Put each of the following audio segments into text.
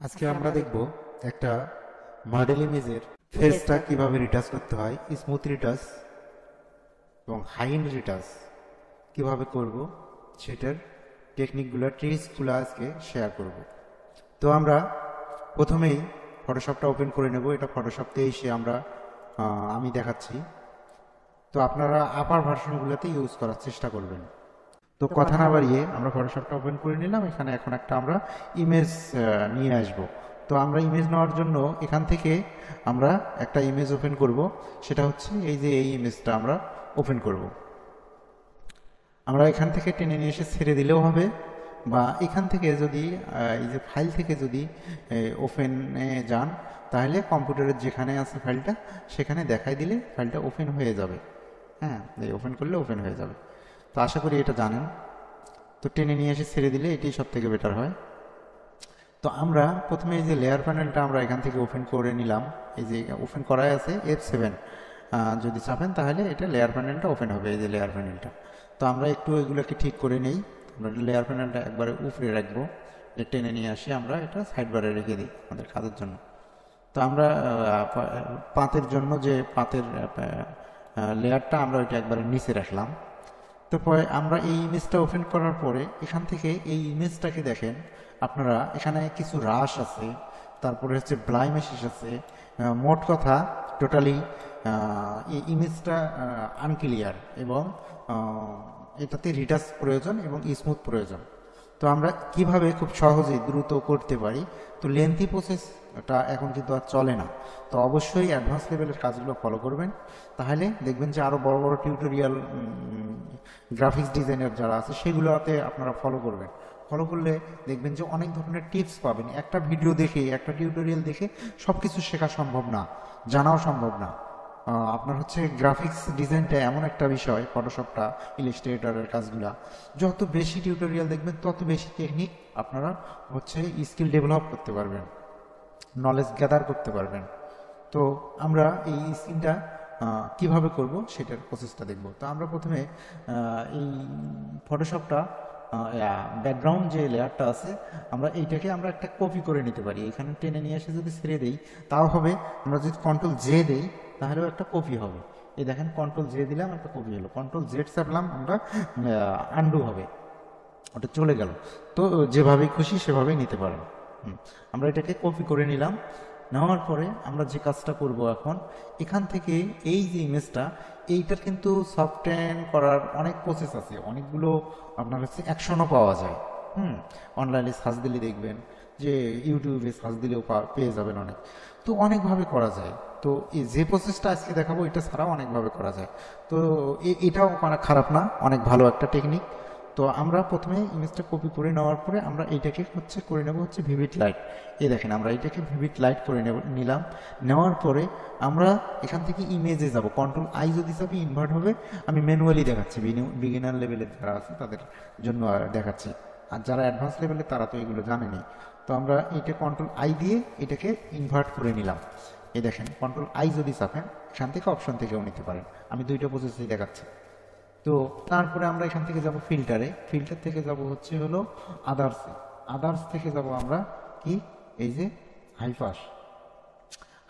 আজকে আমরা দেখব একটা মডেল ইমেজের ফেসটা কিভাবে রিটাচ করতে হয়, স্মুথ রিটাচ এবং হাইন্ড রিটাচ কিভাবে করব সেটার টেকনিকগুলো ট্রিক্সগুলো আজকে শেয়ার করব। তো আমরা প্রথমেই ফটোশপটা ওপেন করে নেব। এটা ফটোশপতে এসে আমি দেখাচ্ছি। তো আপনারা আপার ভার্সনগুলোতে ইউজ করার চেষ্টা করবেন। তো কথা না বাড়িয়ে আমরা ফটোশপটা ওপেন করে নিলাম। এখানে এখন আমরা ইমেজ নিয়ে আসব। তো আমরা ইমেজ নেওয়ার জন্য এখান থেকে আমরা একটা ইমেজ ওপেন করব। সেটা হচ্ছে এই যে এই ইমেজটা আমরা ওপেন করব। আমরা এখান থেকে টেনে নিয়ে এসে ছেড়ে দিলেও হবে, বা এখান থেকে যদি এই যে ফাইল থেকে যদি ওপেনে যান তাহলে কম্পিউটারের যেখানে আছে ফাইলটা সেখানে দেখাই দিলে ফাইলটা ওপেন হয়ে যাবে। হ্যাঁ, এই ওপেন করলে ওপেন হয়ে যাবে। তো আশা করি এটা জানেন। তো টেনে নিয়ে এসে ছেড়ে দিলে এটাই সব থেকে বেটার হয়। তো আমরা প্রথমে এই যে লেয়ার প্যানেলটা আমরা এখান থেকে ওপেন করে নিলাম। এই যে ওপেন করাই আছে F7 যদি চাপেন তাহলে এটা লেয়ার প্যানেলটা ওপেন হবে। এই যে লেয়ার প্যানেলটা, তো আমরা একটু এগুলোকে ঠিক করে নেই। আমরা লেয়ার প্যানেলটা একবারে উপরে রাখবো, টেনে নিয়ে আসি আমরা এটা সাইড বারে রেখে দিই আমাদের কাজের জন্য। তো আমরা পাতের জন্য যে পাতের লেয়ারটা আমরা ওইটা একবারে নিচে রাখলাম। তারপরে আমরা এই ইমেজটা ওপেন করার পরে এখান থেকে এই ইমেজটাকে দেখেন আপনারা, এখানে কিছু রাশ আছে, তারপরে হচ্ছে ব্লাইমেশেস আছে। মোট কথা টোটালি এই ইমেজটা আনক্লিয়ার এবং এটাতে রিটাচ প্রয়োজন এবং স্মুথ প্রয়োজন। তো আমরা কিভাবে খুব সহজেই দ্রুত করতে পারি, তো লেন্থি প্রসেসটা এখন কিন্তু আর চলে না। তো অবশ্যই অ্যাডভান্স লেভেলের কাজগুলো ফলো করবেন, তাহলে দেখবেন যে আরও বড় বড় টিউটোরিয়াল গ্রাফিক্স ডিজাইনার যারা আছে সেগুলোতে আপনারা ফলো করবেন। ফলো করলে দেখবেন যে অনেক ধরনের টিপস পাবেন। একটা ভিডিও দেখে, একটা টিউটোরিয়াল দেখে সব কিছু শেখা সম্ভব না, জানাও সম্ভব না। আপনার হচ্ছে গ্রাফিক্স ডিজাইনটা এমন একটা বিষয়, ফটোশপটা, ইলাস্ট্রেটরের কাজগুলা, যত বেশি টিউটোরিয়াল দেখবেন তত বেশি টেকনিক আপনারা হচ্ছে স্কিল ডেভেলপ করতে পারবেন, নলেজ গ্যাদার করতে পারবেন। তো আমরা এই স্কিলটা কিভাবে করব সেটার প্রসেসটা দেখব। তো আমরা প্রথমে এই ফটোশপটা ব্যাকগ্রাউন্ড যে লেয়ারটা আছে আমরা এইটাকে আমরা একটা কপি করে নিতে পারি। এখানে টেনে নিয়ে এসে যদি ছেড়ে দেই তাও হবে। আমরা যদি Ctrl J দেই তাহলেও একটা কপি হবে। এই দেখেন Ctrl J দিলাম, একটা কপি হলো। Ctrl Z চাপলাম আমরা, আন্ডু হবে, ওটা চলে গেল। তো যেভাবেই খুশি সেভাবেই নিতে পারেন। আমরা এটাকে কপি করে নিলাম। নেওয়ার পরে আমরা যে কাজটা করব এখন, এখান থেকে এই যে ইমেজটা, এইটার কিন্তু সফটওয়্যার করার অনেক প্রসেস আছে, অনেকগুলো আপনার হচ্ছে অ্যাকশনও পাওয়া যায়। অনলাইনে সার্চ দিলে দেখবেন যে ইউটিউবে সার্চ দিলেও পেয়ে যাবেন অনেক। তো অনেকভাবে করা যায়। তো এই যে প্রসেসটা আজকে দেখাবো এটা ছাড়াও অনেকভাবে করা যায়। তো এটাও মানে খারাপ না, অনেক ভালো একটা টেকনিক। তো আমরা প্রথমে ইমেজটা কপি করে নেওয়ার পরে আমরা এইটাকে করে নেব হচ্ছে ভিভিড লাইট। এই দেখেন আমরা এইটাকে ভিভিড লাইট করে নিলাম। নেওয়ার পরে আমরা এখান থেকে ইমেজে যাব। Ctrl I যদি চাপি ইনভার্ট হবে। আমি ম্যানুয়ালি দেখাচ্ছি, বিগিনার লেভেলের যারা আছে তাদের জন্য দেখাচ্ছি, আর যারা অ্যাডভান্স লেভেলে তারা তো এগুলো জানেনি। তো আমরা এইটা Ctrl I দিয়ে এটাকে ইনভার্ট করে নিলাম। এই দেখেন Ctrl I যদি চাপেন এখান থেকে অপশন থেকেও নিতে পারেন। আমি দুইটা প্রসেসই দেখাচ্ছি। তো তারপরে আমরা এখান থেকে যাব ফিল্টারে, ফিল্টার থেকে যাব হচ্ছে হলো আদার্সে, আদার্স থেকে যাব আমরা কি এই যে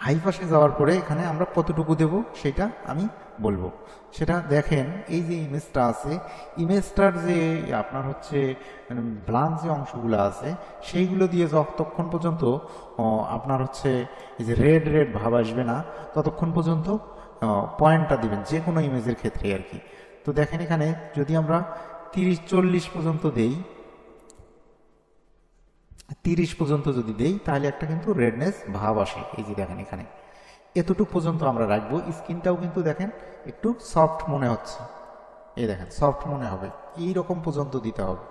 হাইপাসে যাওয়ার পরে এখানে আমরা কতটুকু দেব সেটা আমি বলবো। সেটা দেখেন এই যে ইমেজটা আছে, ইমেজটার যে আপনার হচ্ছে ব্লান যে অংশগুলো আছে সেইগুলো দিয়ে যতক্ষণ পর্যন্ত আপনার হচ্ছে এই যে রেড রেড ভাব আসবে না ততক্ষণ পর্যন্ত পয়েন্টটা দিবেন, যে কোনো ইমেজের ক্ষেত্রে আর কি। তো দেখেন এখানে যদি আমরা 30-40 পর্যন্ত দেই, 30 পর্যন্ত যদি দেই তাহলে একটা কিন্তু রেডনেস ভাব আসে। এই যে দেখেন এখানে এতটুকু পর্যন্ত আমরা রাখবো। স্কিনটাও কিন্তু দেখেন একটু সফট মনে হচ্ছে, এই দেখেন সফট মনে হবে, এই রকম পর্যন্ত দিতে হবে।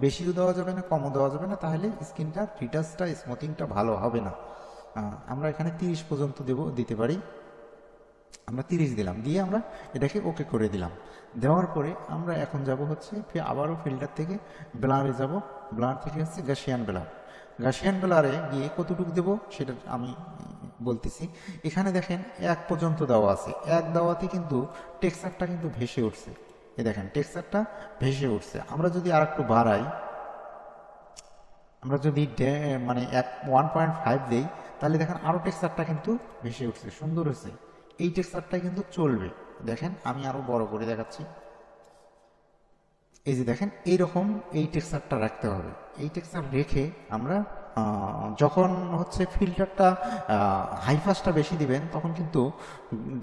বেশিও দেওয়া যাবে না, কমও দেওয়া যাবে না, তাহলে স্কিনটা রিটাচটা স্মুথিংটা ভালো হবে না। আমরা এখানে 30 পর্যন্ত দিতে পারি। আমরা 30 দিলাম, দিয়ে আমরা এটাকে ওকে করে দিলাম। দেওয়ার পরে আমরা এখন যাব হচ্ছে আবারও ফিল্টার থেকে ব্লারে যাব। ব্লার থেকে হচ্ছে গাশিয়ান ব্লার। গাশিয়ান ব্লারে গিয়ে কতটুকু দেব সেটা আমি বলতেছি। এখানে দেখেন 1 পর্যন্ত দেওয়া আছে, 1 দেওয়াতে কিন্তু টেক্সচারটা কিন্তু ভেসে উঠছে। এই দেখেন টেক্সচারটা ভেসে উঠছে। আমরা যদি আর একটু বাড়াই আমরা যদি মানে 1.5 দেই তাহলে দেখেন আরো টেক্সচারটা কিন্তু ভেসে উঠছে, সুন্দর হয়েছে। এই টেক্সচারটা কিন্তু চলবে। দেখেন আমি আরো বড় করে দেখাচ্ছি। এই যে দেখেন এইরকম এই টেক্সচারটা রাখতে হবে। এই টেক্সচার রেখে আমরা যখন হচ্ছে ফিল্টারটা হাইফাসটা বেশি দিবেন তখন কিন্তু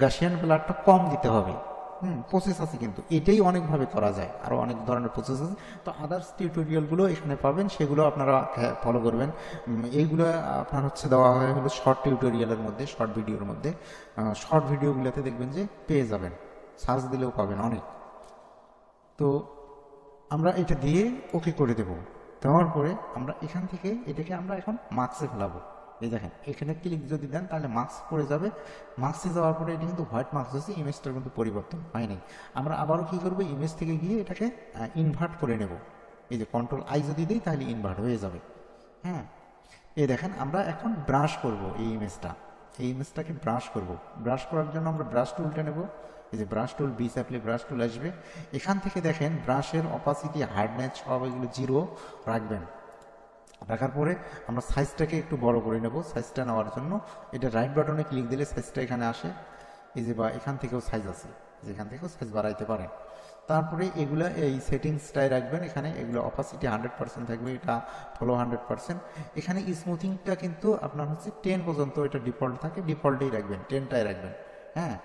গাশিয়ান ব্লারটা কম দিতে হবে। প্রসেস আছে, কিন্তু এটাই অনেকভাবে করা যায়, আরও অনেক ধরনের প্রসেস আছে। তো আদার্স টিউটোরিয়ালগুলো এখানে পাবেন, সেগুলো আপনারা ফলো করবেন। এইগুলো আপনার হচ্ছে দেওয়া হয় হলো শর্ট টিউটোরিয়ালের মধ্যে, শর্ট ভিডিওর মধ্যে। শর্ট ভিডিওগুলোতে দেখবেন যে পেয়ে যাবেন, সার্চ দিলেও পাবেন অনেক। তো আমরা এটা দিয়ে ওকে করে দেব। দেওয়ার পরে আমরা এখান থেকে এটাকে আমরা এখন মার্কসে ফেলাবো। এই দেখেন এখানে ক্লিক যদি দেন তাহলে মার্কস পড়ে যাবে। মার্কসে যাওয়ার পরে এটা কিন্তু হোয়াইট মার্কস হচ্ছে, ইমেজটার কিন্তু পরিবর্তন হয় নাই। আমরা আবারও কি করবো, ইমেজ থেকে গিয়ে এটাকে ইনভার্ট করে নেব। এই যে কন্ট্রোল আই যদি দিই তাহলে ইনভার্ট হয়ে যাবে। হ্যাঁ, এই দেখেন আমরা এখন ব্রাশ করব এই ইমেজটা, এই ইমেজটাকে ব্রাশ করব। ব্রাশ করার জন্য আমরা ব্রাশ টুলটা নেব। এই যে ব্রাশ টুল, বি চাপলে ব্রাশ টুল আসবে। এখান থেকে দেখেন ব্রাশের অপাসিটি, হার্ডনেস সব এগুলো 0 রাখবেন। রাখার পরে আমরা সাইজটাকে একটু বড় করে নেব। সাইজটা নেওয়ার জন্য এটা রাইট বাটনে ক্লিক দিলে সাইজটা এখানে আসে। এই যে বা এখান থেকেও সাইজ আছে, যেখান থেকেও সাইজ বাড়াইতে পারেন। তারপরে এগুলা এই সেটিংসটাই রাখবেন। এখানে এগুলো অপাসিটি 100% থাকবে, এটা ফলো 100%। এখানে স্মুথিংটা কিন্তু আপনার হচ্ছে 10 পর্যন্ত এটা ডিফল্ট থাকে, ডিফল্টেই রাখবেন, 10টাই রাখবেন। হ্যাঁ,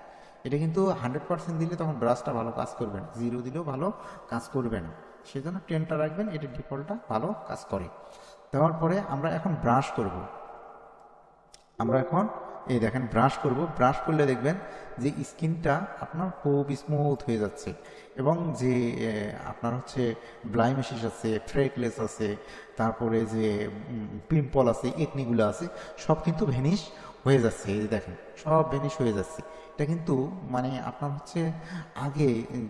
এটা কিন্তু 100% দিলে তখন ব্রাশটা ভালো কাজ করবে না, 0 দিলেও ভালো কাজ করবে না, সেজন্য 10টা রাখবেন, এটা ডিফল্টটা ভালো কাজ করে। দেওয়ার পরে আমরা এখন ব্রাশ করব। আমরা এখন এই দেখেন ব্রাশ করব। ব্রাশ করলে দেখবেন যে স্কিনটা আপনার খুব স্মুথ হয়ে যাচ্ছে, এবং যে আপনার হচ্ছে ব্লাইমিশেস আছে, ফ্রেকলেস আছে, তারপরে যে পিম্পল আছে, একনিগুলো আছে, সব কিন্তু ভ্যানিশ হয়ে যাচ্ছে। এই দেখেন সব ভ্যানিশ হয়ে যাচ্ছে। এটা কিন্তু মানে আপনার হচ্ছে আগে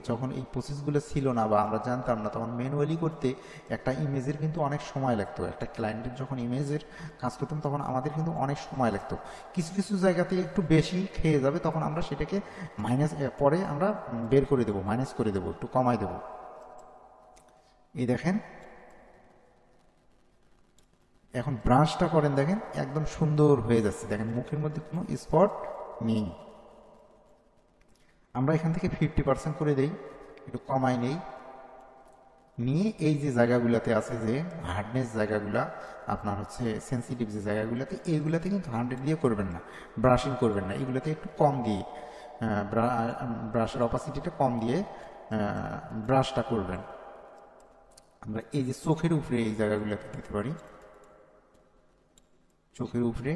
যখন এই প্রসেসগুলো ছিল না বা আমরা জানতাম না, তখন ম্যানুয়ালি করতে একটা ইমেজের কিন্তু অনেক সময় লাগতো। একটা ক্লায়েন্টের যখন ইমেজের কাজ করতাম তখন আমাদের কিন্তু অনেক সময় লাগতো। কিছু কিছু জায়গাতে একটু বেশি খেয়ে যাবে, তখন আমরা সেটাকে মাইনাস পরে আমরা বের করে দেবো, মাইনাস করে দেবো, একটু কমাই দেবো। এই দেখেন এখন ব্রাশটা করেন, দেখেন একদম সুন্দর হয়ে যাচ্ছে। দেখেন মুখের মধ্যে কোনো স্পট নেই। আমরা এখান থেকে 50% করে দেই, একটু কমাই নেই, নিয়ে এই যে জায়গাগুলোতে আছে যে হার্ডনেস জায়গাগুলা, আপনার হচ্ছে সেন্সিটিভ যে জায়গাগুলোতে, এইগুলাতে কিন্তু 100 দিয়ে করবেন না, ব্রাশিং করবেন না, এগুলোতে একটু কম দিয়ে ব্রাশের অপাসিটিটা কম দিয়ে ব্রাশটা করবেন। আমরা এই যে চোখের উপরে এই জায়গাগুলোতে দিতে পারি, চোখের উপরে।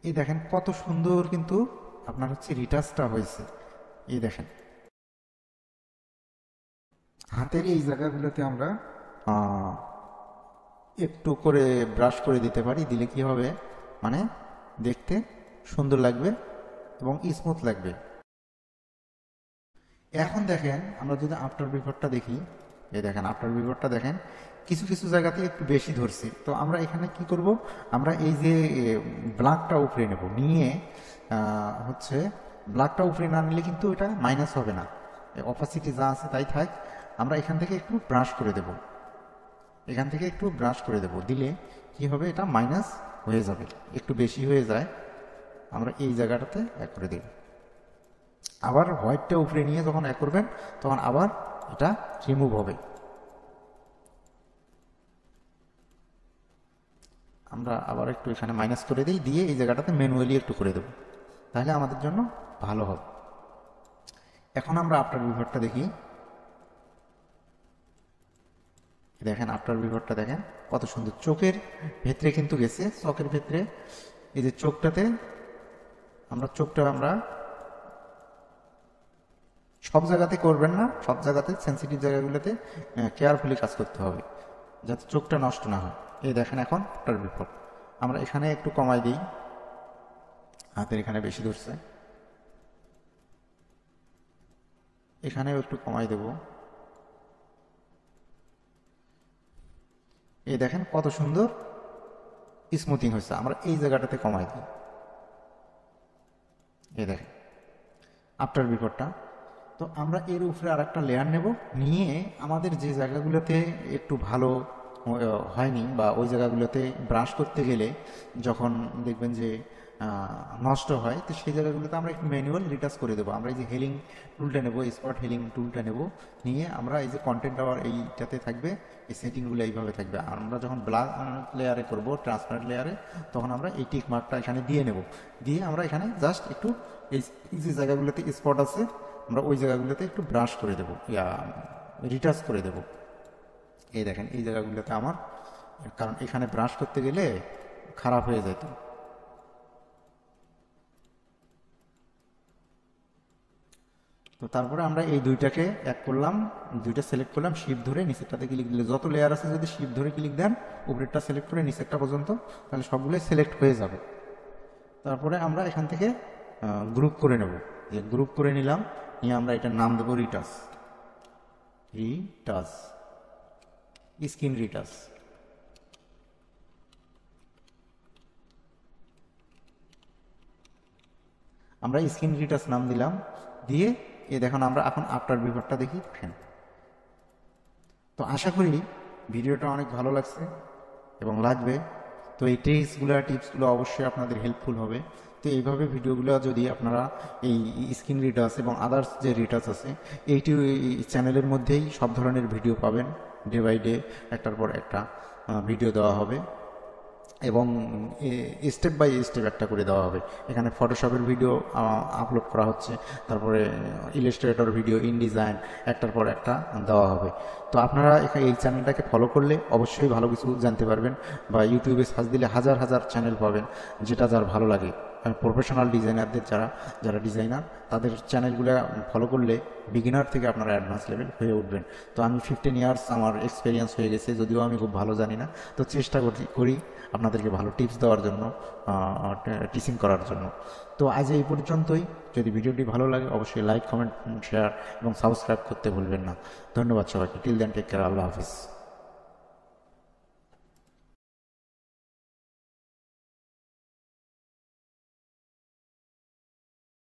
এই দেখেন কত সুন্দর কিন্তু আপনার হচ্ছে রিটাচটা হয়েছে। এই দেখেন হাতের এই জায়গাগুলোতে আমরা একটু করে ব্রাশ করে দিতে পারি। দিলে কি হবে, মানে দেখতে সুন্দর লাগবে এবং স্মুথ লাগবে। এখন দেখেন আমরা যদি আফটার বিফোরটা দেখি, এই দেখেন আফটার বিফোরটা দেখেন কিছু কিছু জায়গাতে একটু বেশি ধরছি। তো আমরা এখানে কি করব, আমরা এই যে ব্ল্যাকটা উপরে নেব, নিয়ে হচ্ছে ব্ল্যাকটা উপরে না নিলে কিন্তু এটা মাইনাস হবে না, অপাসিটি যা আছে তাই থাক। আমরা এখান থেকে একটু ব্রাশ করে দেব, এখান থেকে একটু ব্রাশ করে দেব, দিলে কি হবে, এটা মাইনাস হয়ে যাবে। একটু বেশি হয়ে যায়, আমরা এই জায়গাটাতে এক করে দেব। আবার হোয়াইটটা উপরে নিয়ে যখন এক করবেন তখন আবার এটা রিমুভ হবে। আমরা আবার একটু এখানে মাইনাস করে দিই, দিয়ে এই জায়গাটাতে ম্যানুয়ালি একটু করে দেব, তাহলে আমাদের জন্য ভালো হবে। এখন আমরা আফটার বিফোরটা দেখি। দেখেন আফটার বিফোরটা দেখেন কত সুন্দর, চোখের ভেতরে কিন্তু গেছে, চোখের ভেতরে এই যে চোখটাতে আমরা সব জায়গাতে করবেন না, সব জায়গাতে সেন্সিটিভ জায়গাগুলোতে কেয়ারফুলি কাজ করতে হবে যাতে চোখটা নষ্ট না হয়। এই দেখেন এখন আফটার বিফোর। আমরা এখানে একটু কমাই দিই, হাতের এখানে বেশি ধরছে, এখানেও একটু কমাই দেব। এই দেখেন কত সুন্দর স্মুথিং হয়েছে। আমরা এই জায়গাটাতে কমাই দিই, এই দেখেন আফটার বিফোরটা। তো আমরা এর উপরে আর একটা লেয়ার নেব, নিয়ে আমাদের যে জায়গাগুলোতে একটু ভালো হয়নি বা ওই জায়গাগুলোতে ব্রাশ করতে গেলে যখন দেখবেন যে নষ্ট হয়, তো সেই জায়গাগুলোতে আমরা একটু ম্যানুয়াল রিটাচ করে দেবো। আমরা এই যে হেলিং টুলটা নেবো, স্পট হেলিং টুলটা নেব, নিয়ে আমরা এই যে কন্টেন্ট আওয়ার এইটাতে থাকবে, এই সেটিংগুলো এইভাবে থাকবে। আর আমরা যখন ব্ল্যাক লেয়ারে করবো, ট্রান্সপারেন্ট লেয়ারে, তখন আমরা এই টিক মার্কটা এখানে দিয়ে নেব, দিয়ে আমরা এখানে জাস্ট একটু এই যে জায়গাগুলোতে স্পট আছে আমরা ওই জায়গাগুলোতে একটু ব্রাশ করে দেবো, রিটাচ করে দেবো। এই দেখেন এই জায়গাগুলোতে আমার, কারণ এখানে ব্রাশ করতে গেলে খারাপ হয়ে যেত। তো তারপরে আমরা এই দুইটাকে এক করলাম, দুইটা সিলেক্ট করলাম, শিফট ধরে নিচেরটাতে ক্লিক দিলে যত লেয়ার আছে যদি শিফট ধরে ক্লিক দেন উপরেরটা সিলেক্ট করে নিচেরটা পর্যন্ত, তাহলে সবগুলোই সিলেক্ট হয়ে যাবে। তারপরে আমরা এখান থেকে গ্রুপ করে নেব, যে গ্রুপ করে নিলাম, নিয়ে আমরা এটার নাম দেবো রিটাচ, রিটাচ স্ক্রিন রিটাচ। আমরা স্ক্রিন রিটাচ নাম দিলাম, দিয়ে দেখুন আমরা এখন আফটার বিভাগটা দেখি। তো আশা করি ভিডিওটা অনেক ভালো লাগছে এবং লাগবে। তো এই টিপসগুলো অবশ্যই আপনাদের হেল্পফুল হবে। তো এইভাবে ভিডিওগুলো যদি আপনারা এই স্ক্রিন রিটাচ এবং আদার্স যে রিটাচ আছে এই চ্যানেলের মধ্যেই সব ধরনের ভিডিও পাবেন, ডে বাই ডে একটার পর একটা ভিডিও দেওয়া হবে এবং স্টেপ বাই স্টেপ একটা করে দেওয়া হবে। এখানে ফটোশপের ভিডিও আপলোড করা হচ্ছে, তারপরে ইলাস্ট্রেটর ভিডিও, ইনডিজাইন একটার পর একটা দেওয়া হবে। তো আপনারা এখানে এই চ্যানেলটাকে ফলো করলে অবশ্যই ভালো কিছু জানতে পারবেন, বা ইউটিউবে সার্চ দিলে হাজার হাজার চ্যানেল পাবেন, যেটা যার ভালো লাগে। প্রফেশনাল ডিজাইনারদের যারা ডিজাইনার তাদের চ্যানেলগুলো ফলো করলে বিগিনার থেকে আপনারা অ্যাডভান্স লেভেল হয়ে উঠবেন। তো আমি 15 ইয়ার্স আমার এক্সপিরিয়েন্স হয়ে গেছে, যদিও আমি খুব ভালো জানি না। তো চেষ্টা করি আপনাদেরকে ভালো টিপস দেওয়ার জন্য, টিচিং করার জন্য। তো আজ এই পর্যন্তই। যদি ভিডিওটি ভালো লাগে অবশ্যই লাইক, কমেন্ট, শেয়ার এবং সাবস্ক্রাইব করতে ভুলবেন না। ধন্যবাদ সবাইকে। টিল দেন টেক কেয়ার, আল্লাহ হাফিজ।